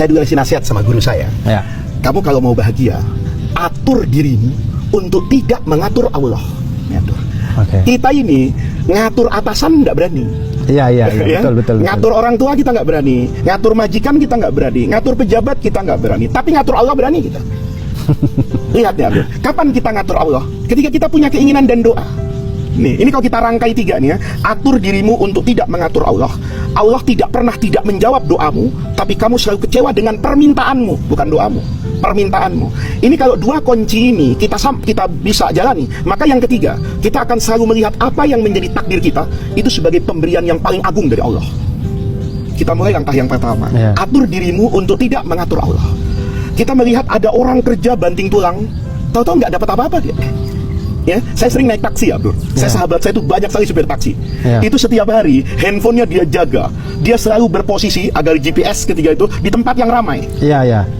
Saya dulu kasih nasihat sama guru saya. Ya. Kamu kalau mau bahagia, atur dirimu untuk tidak mengatur Allah. Ngatur. Kita ini ngatur atasan nggak berani. Iya, Ya? betul. Ngatur orang tua kita nggak berani, ngatur majikan kita nggak berani, ngatur pejabat kita nggak berani. Tapi ngatur Allah berani kita. Lihat ya, Abdul. Kapan kita ngatur Allah? Ketika kita punya keinginan dan doa. Nih, ini kalau kita rangkai 3 nih ya. Atur dirimu untuk tidak mengatur Allah. Allah tidak pernah tidak menjawab doamu, tapi kamu selalu kecewa dengan permintaanmu, bukan doamu, permintaanmu. Ini kalau 2 kunci ini kita bisa jalani, maka yang ketiga, kita akan selalu melihat apa yang menjadi takdir kita itu sebagai pemberian yang paling agung dari Allah. Kita mulai langkah yang pertama. Atur dirimu untuk tidak mengatur Allah. Kita melihat ada orang kerja banting tulang, tahu-tahu nggak dapat apa-apa dia. Ya, saya sering naik taksi ya, Bro. Sahabat saya itu banyak sekali supir taksi. Itu setiap hari handphonenya dia jaga. Dia selalu berposisi agar GPS ketika itu di tempat yang ramai.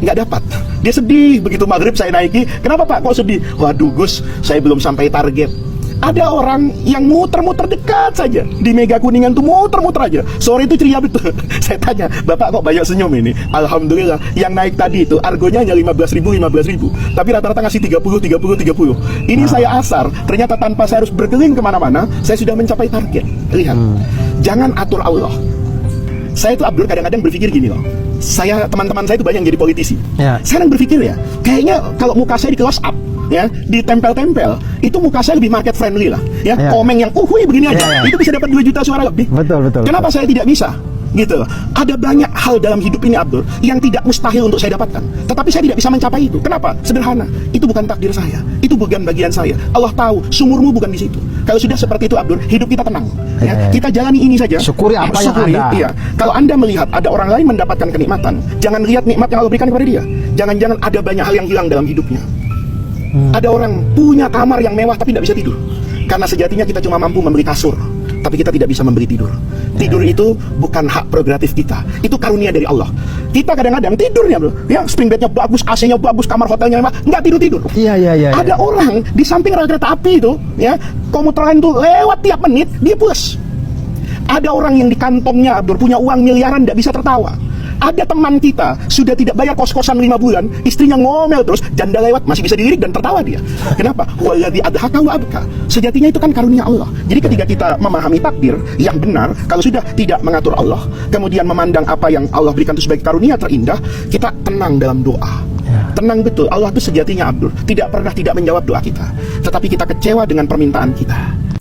Nggak dapat. Dia sedih begitu maghrib saya naiki. Kenapa Pak? Kok sedih? Waduh Gus, saya belum sampai target. Ada orang yang muter-muter dekat saja di Mega Kuningan tuh muter-muter aja. Sore itu ceria betul. Saya tanya, Bapak kok banyak senyum ini? Alhamdulillah, yang naik tadi itu argonya hanya 15.000. Tapi rata-rata ngasih 30. Ini saya asar, ternyata tanpa saya harus berkeliling kemana-mana, saya sudah mencapai target. Lihat, jangan atur Allah. Saya itu Abdul kadang-kadang berpikir gini loh. Teman-teman saya itu banyak yang jadi politisi. Saya berpikir ya, kayaknya kalau muka saya di close up, ya, ditempel-tempel, itu muka saya lebih market friendly lah, ya. Komeng yang begini aja, itu bisa dapat 2 juta suara lebih. Betul. Kenapa saya tidak bisa? Gitu. Ada banyak hal dalam hidup ini Abdul yang tidak mustahil untuk saya dapatkan, tetapi saya tidak bisa mencapai itu. Kenapa? Sederhana, itu bukan takdir saya, itu bukan bagian saya. Allah tahu sumurmu bukan di situ. Kalau sudah seperti itu Abdul, hidup kita tenang. Kita jalani ini saja. Syukuri apa yang ada. Iya. Kalau Anda melihat ada orang lain mendapatkan kenikmatan, jangan lihat nikmat yang Allah berikan kepada dia. Jangan-jangan ada banyak hal yang hilang dalam hidupnya. Ada orang punya kamar yang mewah tapi tidak bisa tidur, karena sejatinya kita cuma mampu membeli kasur, tapi kita tidak bisa membeli tidur. Tidur itu bukan hak prerogatif kita, itu karunia dari Allah. Kita kadang-kadang tidurnya bro, ya spring bednya bagus, AC-nya bagus, kamar hotelnya mewah, nggak tidur. Ada orang di samping rel kereta api itu, ya, komuter lain tuh lewat tiap menit dia pulas. Ada orang yang di kantongnya Abdur punya uang miliaran tidak bisa tertawa. Ada teman kita sudah tidak bayar kos-kosan 5 bulan, istrinya ngomel terus, janda lewat masih bisa dilirik dan tertawa dia. Kenapa? Walladzi adhaka wa abka. Sejatinya itu kan karunia Allah. Jadi ketika kita memahami takdir yang benar, kalau sudah tidak mengatur Allah, kemudian memandang apa yang Allah berikan itu sebagai karunia terindah, kita tenang dalam doa. Tenang betul, Allah itu sejatinya Abdur tidak pernah tidak menjawab doa kita, tetapi kita kecewa dengan permintaan kita.